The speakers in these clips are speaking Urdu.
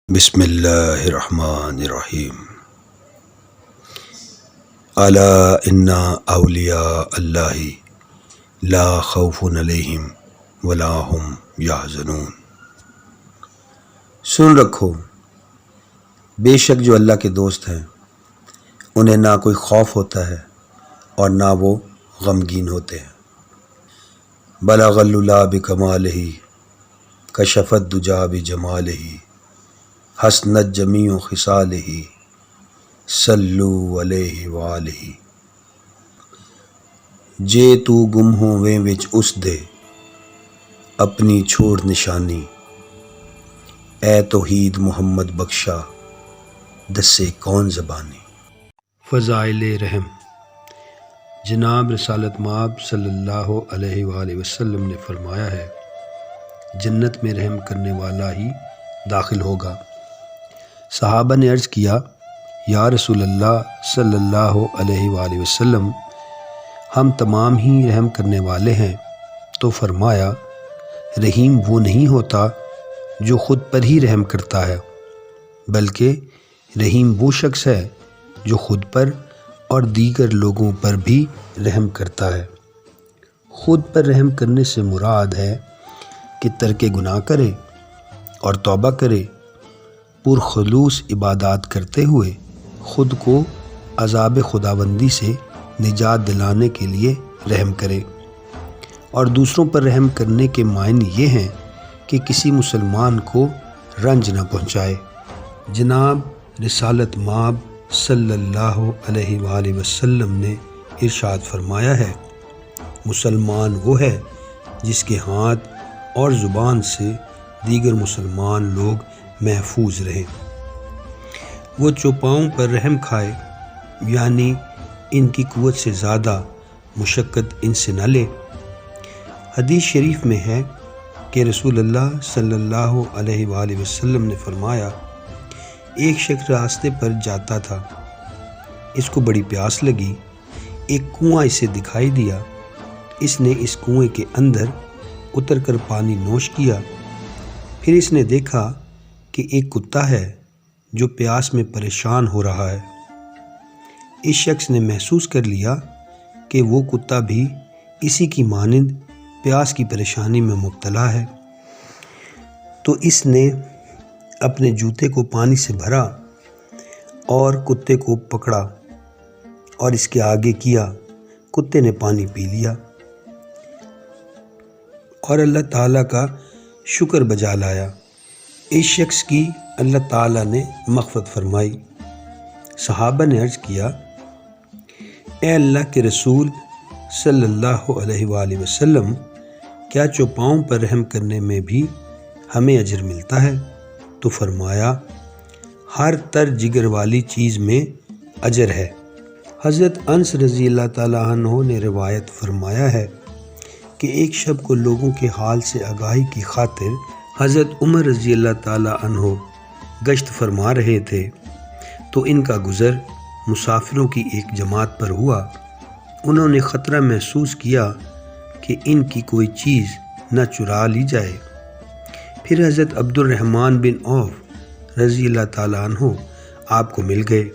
بسم اللہ الرحمن الرحیم۔ الا ان اولیاء اللہ لا خوف علیہم ولا هم یحزنون۔ سن رکھو، بے شک جو اللہ کے دوست ہیں انہیں نہ کوئی خوف ہوتا ہے اور نہ وہ غمگین ہوتے ہیں۔ بلغ اللہ بکمالہ کشف الدجی بجمالہ حسنت جمیع خصالہ صلو علیہ وآلہ۔ جے تو گم ہوویں وچ اس دے اپنی چھوڑ نشانی، اے توحید محمد بخشا دسے کون زبانی۔ فضائل رحم۔ جناب رسالت مآب صلی اللہ علیہ وآلہ وسلم نے فرمایا ہے، جنت میں رحم کرنے والا ہی داخل ہوگا۔ صحابہ نے عرض کیا، یا رسول اللہ صلی اللہ علیہ وآلہ وسلم، ہم تمام ہی رحم کرنے والے ہیں۔ تو فرمایا، رحیم وہ نہیں ہوتا جو خود پر ہی رحم کرتا ہے، بلکہ رحیم وہ شخص ہے جو خود پر اور دیگر لوگوں پر بھی رحم کرتا ہے۔ خود پر رحم کرنے سے مراد ہے کہ ترک گناہ کرے اور توبہ کرے، پرخلوص عبادات کرتے ہوئے خود کو عذاب خداوندی سے نجات دلانے کے لیے رحم کرے، اور دوسروں پر رحم کرنے کے معنی یہ ہیں کہ کسی مسلمان کو رنج نہ پہنچائے۔ جناب رسالت مآب صلی اللہ علیہ وآلہ وسلم نے ارشاد فرمایا ہے، مسلمان وہ ہے جس کے ہاتھ اور زبان سے دیگر مسلمان لوگ محفوظ رہیں۔ وہ چوپاؤں پر رحم کھائے، یعنی ان کی قوت سے زیادہ مشقت ان سے نہ لے۔ حدیث شریف میں ہے کہ رسول اللہ صلی اللہ علیہ وآلہ وسلم نے فرمایا، ایک شخص راستے پر جاتا تھا، اس کو بڑی پیاس لگی، ایک کنواں اسے دکھائی دیا، اس نے اس کنویں کے اندر اتر کر پانی نوش کیا۔ پھر اس نے دیکھا کہ ایک کتا ہے جو پیاس میں پریشان ہو رہا ہے۔ اس شخص نے محسوس کر لیا کہ وہ کتا بھی اسی کی مانند پیاس کی پریشانی میں مبتلا ہے، تو اس نے اپنے جوتے کو پانی سے بھرا اور کتے کو پکڑا اور اس کے آگے کیا۔ کتے نے پانی پی لیا اور اللہ تعالیٰ کا شکر بجا لایا۔ اس شخص کی اللہ تعالیٰ نے مغفرت فرمائی۔ صحابہ نے عرض کیا، اے اللہ کے رسول صلی اللہ علیہ وآلہ وسلم، کیا چوپاؤں پر رحم کرنے میں بھی ہمیں اجر ملتا ہے؟ تو فرمایا، ہر تر جگر والی چیز میں اجر ہے۔ حضرت انس رضی اللہ تعالیٰ عنہ نے روایت فرمایا ہے کہ ایک شب کو لوگوں کے حال سے آگاہی کی خاطر حضرت عمر رضی اللہ تعالیٰ عنہ گشت فرما رہے تھے، تو ان کا گزر مسافروں کی ایک جماعت پر ہوا۔ انہوں نے خطرہ محسوس کیا کہ ان کی کوئی چیز نہ چرا لی جائے۔ پھر حضرت عبد الرحمن بن عوف رضی اللہ تعالیٰ عنہ آپ کو مل گئے۔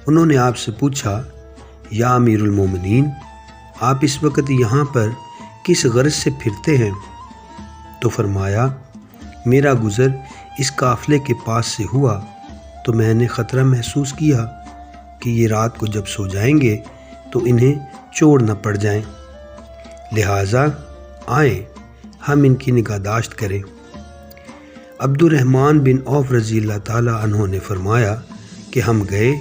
انہوں نے آپ سے پوچھا، یا امیر المومنین، آپ اس وقت یہاں پر کس غرض سے پھرتے ہیں؟ تو فرمایا، میرا گزر اس قافلے کے پاس سے ہوا تو میں نے خطرہ محسوس کیا کہ یہ رات کو جب سو جائیں گے تو انہیں چور نہ پڑ جائیں، لہٰذا آئیں ہم ان کی نگہداشت کریں۔ عبد الرحمن بن عوف رضی اللہ تعالیٰ عنہ نے فرمایا کہ ہم گئے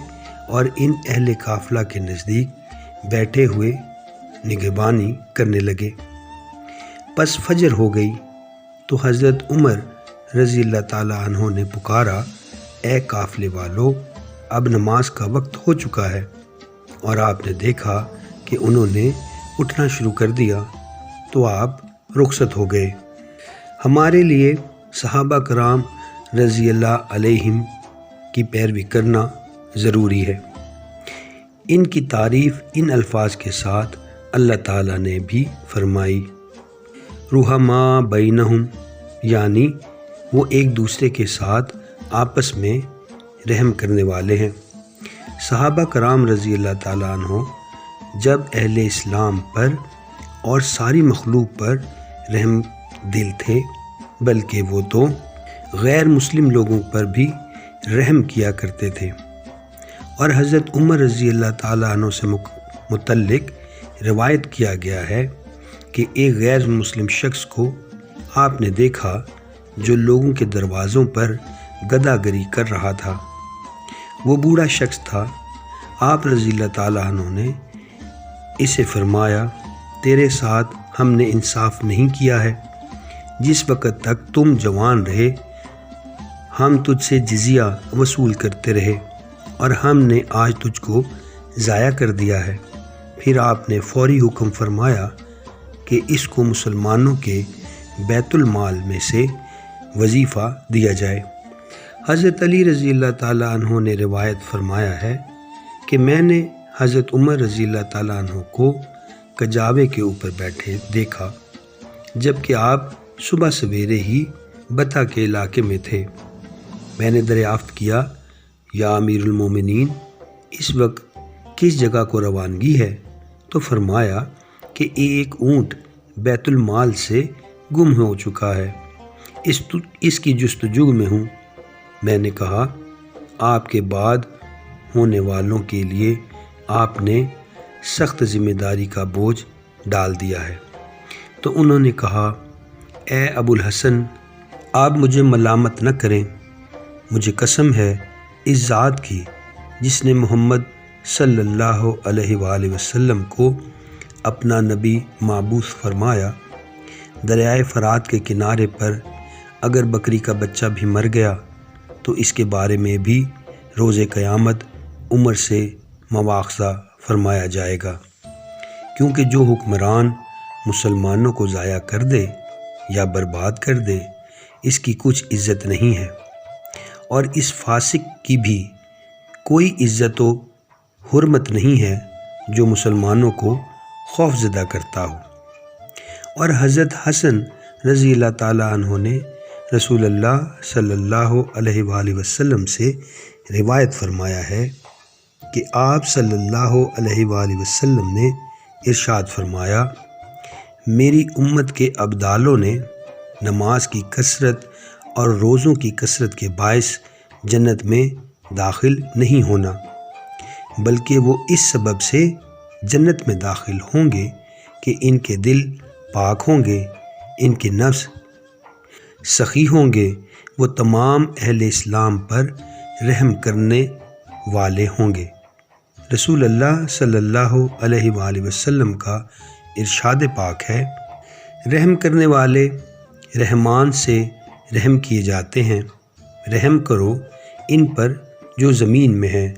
اور ان اہل قافلہ کے نزدیک بیٹھے ہوئے نگہبانی کرنے لگے۔ پس فجر ہو گئی تو حضرت عمر رضی اللہ تعالیٰ عنہ نے پکارا، اے قافلے والو، اب نماز کا وقت ہو چکا ہے، اور آپ نے دیکھا کہ انہوں نے اٹھنا شروع کر دیا تو آپ رخصت ہو گئے۔ ہمارے لیے صحابہ کرام رضی اللہ علیہم کی پیروی کرنا ضروری ہے۔ ان کی تعریف ان الفاظ کے ساتھ اللہ تعالیٰ نے بھی فرمائی، رحماء بینہم، یعنی وہ ایک دوسرے کے ساتھ آپس میں رحم کرنے والے ہیں۔ صحابہ کرام رضی اللہ تعالیٰ عنہ جب اہل اسلام پر اور ساری مخلوق پر رحم دل تھے، بلکہ وہ تو غیر مسلم لوگوں پر بھی رحم کیا کرتے تھے۔ اور حضرت عمر رضی اللہ تعالیٰ عنہ سے متعلق روایت کیا گیا ہے کہ ایک غیر مسلم شخص کو آپ نے دیکھا جو لوگوں کے دروازوں پر گدا گری کر رہا تھا۔ وہ بوڑھا شخص تھا۔ آپ رضی اللہ تعالیٰ عنہ نے اسے فرمایا، تیرے ساتھ ہم نے انصاف نہیں کیا ہے۔ جس وقت تک تم جوان رہے ہم تجھ سے جزیہ وصول کرتے رہے اور ہم نے آج تجھ کو ضائع کر دیا ہے۔ پھر آپ نے فوری حکم فرمایا کہ اس کو مسلمانوں کے بیت المال میں سے وظیفہ دیا جائے۔ حضرت علی رضی اللہ تعالیٰ عنہ نے روایت فرمایا ہے کہ میں نے حضرت عمر رضی اللہ تعالیٰ عنہ کو کجاوے کے اوپر بیٹھے دیکھا جب کہ آپ صبح سویرے ہی بطح کے علاقے میں تھے۔ میں نے دریافت کیا، یا امیر المومنین، اس وقت کس جگہ کو روانگی ہے؟ تو فرمایا کہ ایک اونٹ بیت المال سے گم ہو چکا ہے، اس کی جستجو میں ہوں۔ میں نے کہا، آپ کے بعد ہونے والوں کے لیے آپ نے سخت ذمہ داری کا بوجھ ڈال دیا ہے۔ تو انہوں نے کہا، اے ابو الحسن، آپ مجھے ملامت نہ کریں، مجھے قسم ہے اس ذات کی جس نے محمد صلی اللہ علیہ وآلہ وسلم کو اپنا نبی مبعوث فرمایا، دریائے فرات کے کنارے پر اگر بکری کا بچہ بھی مر گیا تو اس کے بارے میں بھی روز قیامت عمر سے مواخذہ فرمایا جائے گا، کیونکہ جو حکمران مسلمانوں کو ضائع کر دے یا برباد کر دے اس کی کچھ عزت نہیں ہے، اور اس فاسق کی بھی کوئی عزت و حرمت نہیں ہے جو مسلمانوں کو خوف زدہ کرتا ہو۔ اور حضرت حسن رضی اللہ تعالیٰ عنہ نے رسول اللہ صلی اللہ علیہ وآلہ وسلم سے روایت فرمایا ہے کہ آپ صلی اللہ علیہ وآلہ وسلم نے ارشاد فرمایا، میری امت کے ابدالوں نے نماز کی کثرت اور روزوں کی کثرت کے باعث جنت میں داخل نہیں ہونا، بلکہ وہ اس سبب سے جنت میں داخل ہوں گے کہ ان کے دل پاک ہوں گے، ان کے نفس سخی ہوں گے، وہ تمام اہل اسلام پر رحم کرنے والے ہوں گے۔ رسول اللہ صلی اللہ علیہ وآلہ وسلم کا ارشاد پاک ہے، رحم کرنے والے رحمان سے رحم کیے جاتے ہیں، رحم کرو ان پر جو زمین میں ہیں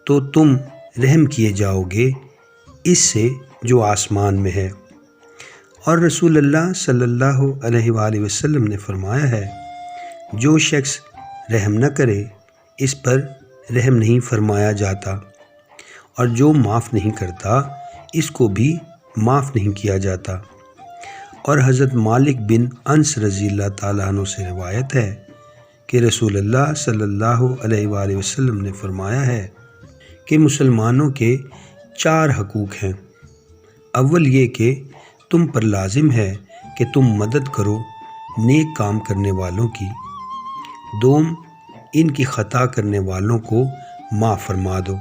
تو تم رحم کیے جاؤ گے اس سے جو آسمان میں ہے۔ اور رسول اللہ صلی اللہ علیہ وآلہ وسلم نے فرمایا ہے، جو شخص رحم نہ کرے اس پر رحم نہیں فرمایا جاتا، اور جو معاف نہیں کرتا اس کو بھی معاف نہیں کیا جاتا۔ اور حضرت مالک بن انس رضی اللہ تعالیٰ عنہ سے روایت ہے کہ رسول اللہ صلی اللہ علیہ وآلہ وسلم نے فرمایا ہے کہ مسلمانوں کے 4 حقوق ہیں۔ اول یہ کہ تم پر لازم ہے کہ تم مدد کرو نیک کام کرنے والوں کی۔ دوم، ان کی خطا کرنے والوں کو معاف فرما دو۔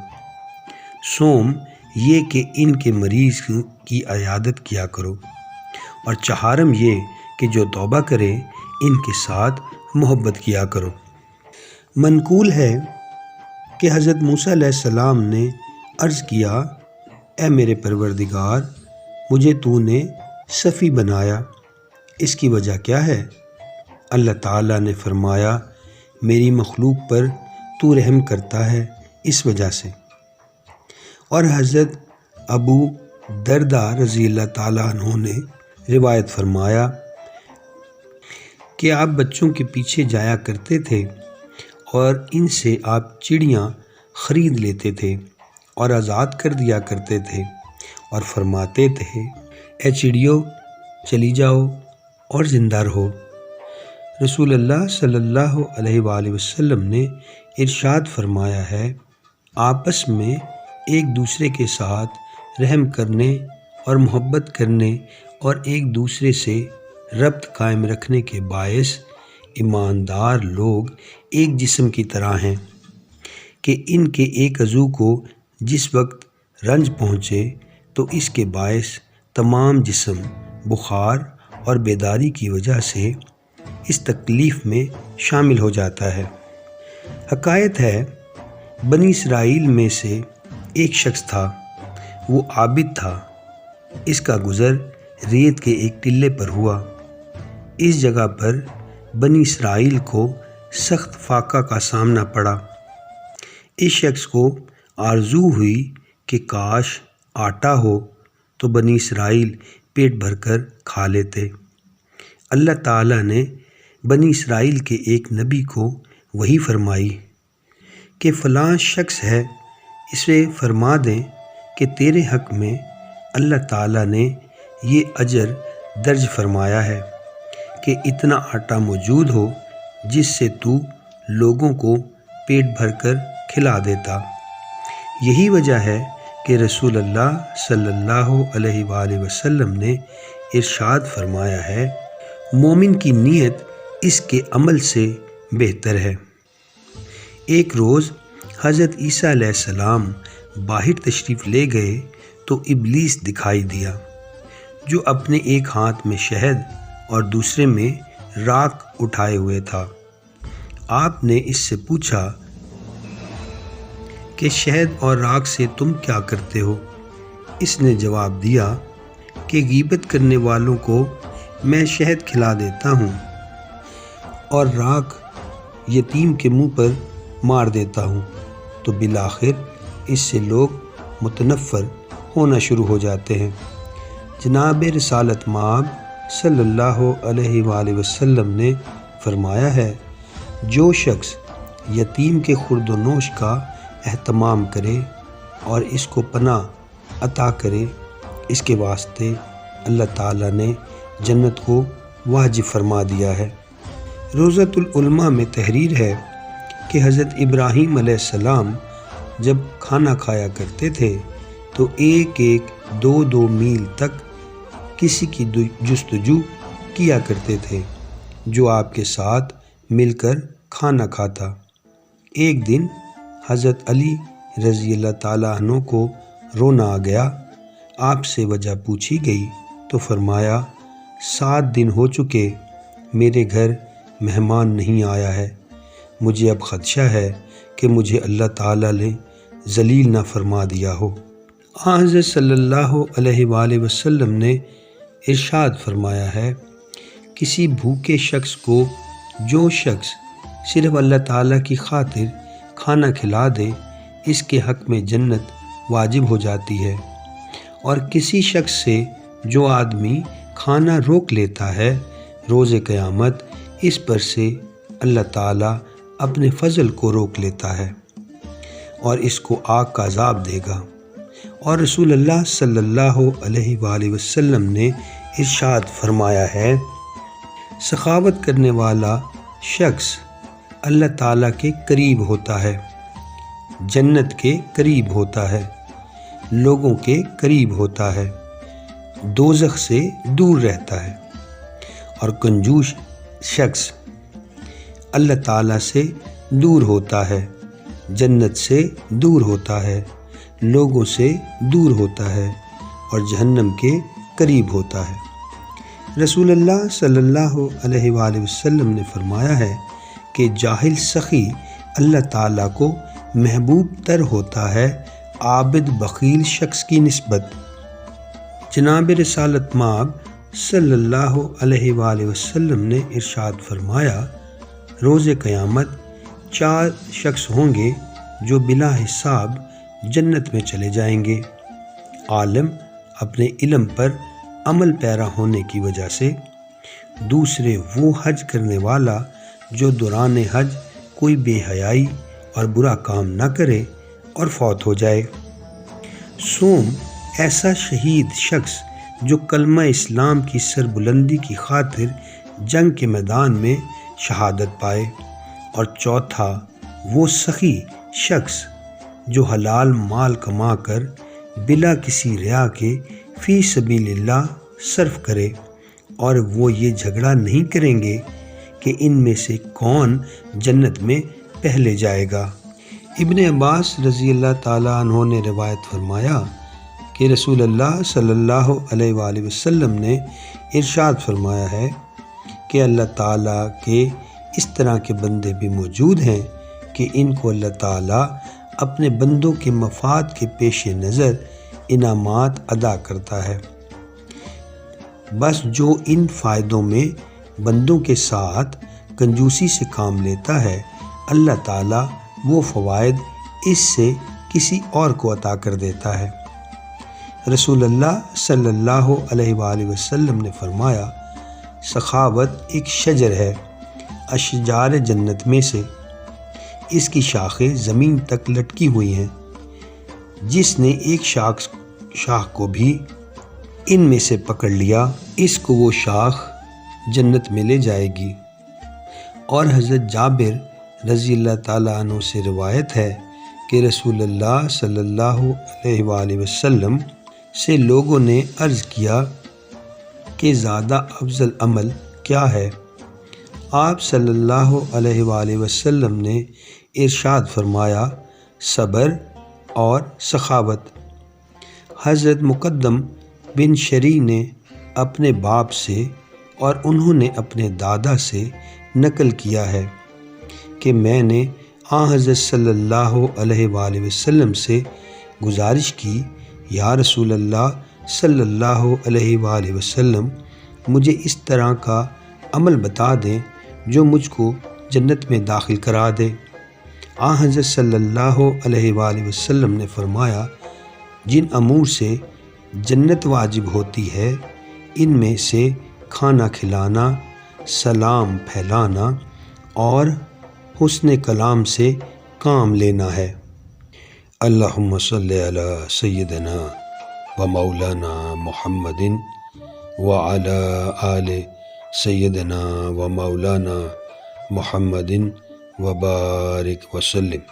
سوم، یہ کہ ان کے مریض کی عیادت کیا کرو۔ اور چہارم یہ کہ جو توبہ کرے ان کے ساتھ محبت کیا کرو۔ منقول ہے کہ حضرت موسیٰ علیہ السلام نے عرض کیا، اے میرے پروردگار، مجھے تو نے صفی بنایا، اس کی وجہ کیا ہے؟ اللہ تعالیٰ نے فرمایا، میری مخلوق پر تو رحم کرتا ہے اس وجہ سے۔ اور حضرت ابو درداء رضی اللہ تعالیٰ عنہ نے روایت فرمایا کہ آپ بچوں کے پیچھے جایا کرتے تھے اور ان سے آپ چڑیاں خرید لیتے تھے اور آزاد کر دیا کرتے تھے اور فرماتے تھے، اے چڑیوں چلی جاؤ اور زندہ رہو۔ رسول اللہ صلی اللہ علیہ وآلہ وسلم نے ارشاد فرمایا ہے، آپس میں ایک دوسرے کے ساتھ رحم کرنے اور محبت کرنے اور ایک دوسرے سے ربط قائم رکھنے کے باعث ایماندار لوگ ایک جسم کی طرح ہیں کہ ان کے ایک عضو کو جس وقت رنج پہنچے تو اس کے باعث تمام جسم بخار اور بیداری کی وجہ سے اس تکلیف میں شامل ہو جاتا ہے۔ حکایت ہے، بنی اسرائیل میں سے ایک شخص تھا، وہ عابد تھا۔ اس کا گزر ریت کے ایک ٹلے پر ہوا۔ اس جگہ پر بنی اسرائیل کو سخت فاقہ کا سامنا پڑا۔ اس شخص کو آرزو ہوئی کہ کاش آٹا ہو تو بنی اسرائیل پیٹ بھر کر کھا لیتے۔ اللہ تعالیٰ نے بنی اسرائیل کے ایک نبی کو وحی فرمائی کہ فلاں شخص ہے، اسے فرما دیں کہ تیرے حق میں اللہ تعالیٰ نے یہ اجر درج فرمایا ہے کہ اتنا آٹا موجود ہو جس سے تو لوگوں کو پیٹ بھر کر کھلا دیتا۔ یہی وجہ ہے کہ رسول اللہ صلی اللہ علیہ وآلہ وسلم نے ارشاد فرمایا ہے، مومن کی نیت اس کے عمل سے بہتر ہے۔ ایک روز حضرت عیسیٰ علیہ السلام باہر تشریف لے گئے تو ابلیس دکھائی دیا، جو اپنے ایک ہاتھ میں شہد اور دوسرے میں راکھ اٹھائے ہوئے تھا۔ آپ نے اس سے پوچھا کہ شہد اور راکھ سے تم کیا کرتے ہو؟ اس نے جواب دیا کہ غیبت کرنے والوں کو میں شہد کھلا دیتا ہوں اور راکھ یتیم کے منہ پر مار دیتا ہوں، تو بالآخر اس سے لوگ متنفر ہونا شروع ہو جاتے ہیں۔ جناب رسالت مآب صلی اللہ علیہ وآلہ وسلم نے فرمایا ہے، جو شخص یتیم کے خورد و نوش کا اہتمام کرے اور اس کو پناہ عطا کرے، اس کے واسطے اللہ تعالیٰ نے جنت کو واجب فرما دیا ہے۔ روضۃ العلماء میں تحریر ہے کہ حضرت ابراہیم علیہ السلام جب کھانا کھایا کرتے تھے تو ایک دو میل تک کسی کی جستجو کیا کرتے تھے جو آپ کے ساتھ مل کر کھانا کھاتا۔ ایک دن حضرت علی رضی اللہ تعالیٰ عنہ کو رونا آ گیا۔ آپ سے وجہ پوچھی گئی تو فرمایا، 7 دن ہو چکے میرے گھر مہمان نہیں آیا ہے، مجھے اب خدشہ ہے کہ مجھے اللہ تعالیٰ نے ذلیل نہ فرما دیا ہو۔ حضرت صلی اللہ علیہ وآلہ وسلم نے ارشاد فرمایا ہے، کسی بھوکے شخص کو جو شخص صرف اللہ تعالیٰ کی خاطر کھانا کھلا دے، اس کے حق میں جنت واجب ہو جاتی ہے، اور کسی شخص سے جو آدمی کھانا روک لیتا ہے، روز قیامت اس پر سے اللہ تعالیٰ اپنے فضل کو روک لیتا ہے اور اس کو آگ کا عذاب دے گا۔ اور رسول اللہ صلی اللہ علیہ وآلہ وسلم نے ارشاد فرمایا ہے، سخاوت کرنے والا شخص اللہ تعالیٰ کے قریب ہوتا ہے، جنت کے قریب ہوتا ہے، لوگوں کے قریب ہوتا ہے، دوزخ سے دور رہتا ہے۔ اور کنجوس شخص اللہ تعالیٰ سے دور ہوتا ہے، جنت سے دور ہوتا ہے، لوگوں سے دور ہوتا ہے اور جہنم کے قریب ہوتا ہے۔ رسول اللہ صلی اللہ علیہ وآلہ وسلم نے فرمایا ہے کہ جاہل سخی اللہ تعالیٰ کو محبوب تر ہوتا ہے عابد بخیل شخص کی نسبت۔ جناب رسالت مآب صلی اللہ علیہ وآلہ وسلم نے ارشاد فرمایا، روز قیامت 4 شخص ہوں گے جو بلا حساب جنت میں چلے جائیں گے۔ عالم اپنے علم پر عمل پیرا ہونے کی وجہ سے، دوسرے وہ حج کرنے والا جو دوران حج کوئی بے حیائی اور برا کام نہ کرے اور فوت ہو جائے۔ سوم ایسا شہید شخص جو کلمہ اسلام کی سربلندی کی خاطر جنگ کے میدان میں شہادت پائے، اور چوتھا وہ سخی شخص جو حلال مال کما کر بلا کسی ریا کے فی سبیل اللہ صرف کرے، اور وہ یہ جھگڑا نہیں کریں گے کہ ان میں سے کون جنت میں پہلے جائے گا۔ ابن عباس رضی اللہ تعالیٰ عنہ نے روایت فرمایا کہ رسول اللہ صلی اللہ علیہ وآلہ وسلم نے ارشاد فرمایا ہے کہ اللہ تعالیٰ کے اس طرح کے بندے بھی موجود ہیں کہ ان کو اللہ تعالیٰ اپنے بندوں کے مفاد کے پیش نظر انعامات ادا کرتا ہے، بس جو ان فائدوں میں بندوں کے ساتھ کنجوسی سے کام لیتا ہے، اللہ تعالیٰ وہ فوائد اس سے کسی اور کو عطا کر دیتا ہے۔ رسول اللہ صلی اللہ علیہ وآلہ وسلم نے فرمایا، سخاوت ایک شجر ہے اشجار جنت میں سے، اس کی شاخیں زمین تک لٹکی ہوئی ہیں، جس نے ایک شاخ کو بھی ان میں سے پکڑ لیا، اس کو وہ شاخ جنت میں لے جائے گی۔ اور حضرت جابر رضی اللہ تعالیٰ عنہ سے روایت ہے کہ رسول اللہ صلی اللہ علیہ وآلہ وسلم سے لوگوں نے عرض کیا کہ زیادہ افضل عمل کیا ہے؟ آپ صلی اللہ علیہ وآلہ وسلم نے ارشاد فرمایا، صبر اور سخاوت۔ حضرت مقدم بن شریح نے اپنے باپ سے اور انہوں نے اپنے دادا سے نقل کیا ہے کہ میں نے حضرت صلی اللہ علیہ وآلہ وسلم سے گزارش کی، یا رسول اللہ صلی اللہ علیہ وآلہ وسلم، مجھے اس طرح کا عمل بتا دیں جو مجھ کو جنت میں داخل کرا دے۔ حضرت صلی اللہ علیہ وآلہ وسلم نے فرمایا، جن امور سے جنت واجب ہوتی ہے ان میں سے کھانا کھلانا، سلام پھیلانا اور حسن کلام سے کام لینا ہے۔ اللہم صلی علی سیدنا و مولانا محمد وعلی آل سیدنا و مولانا محمد وبارک وسلم۔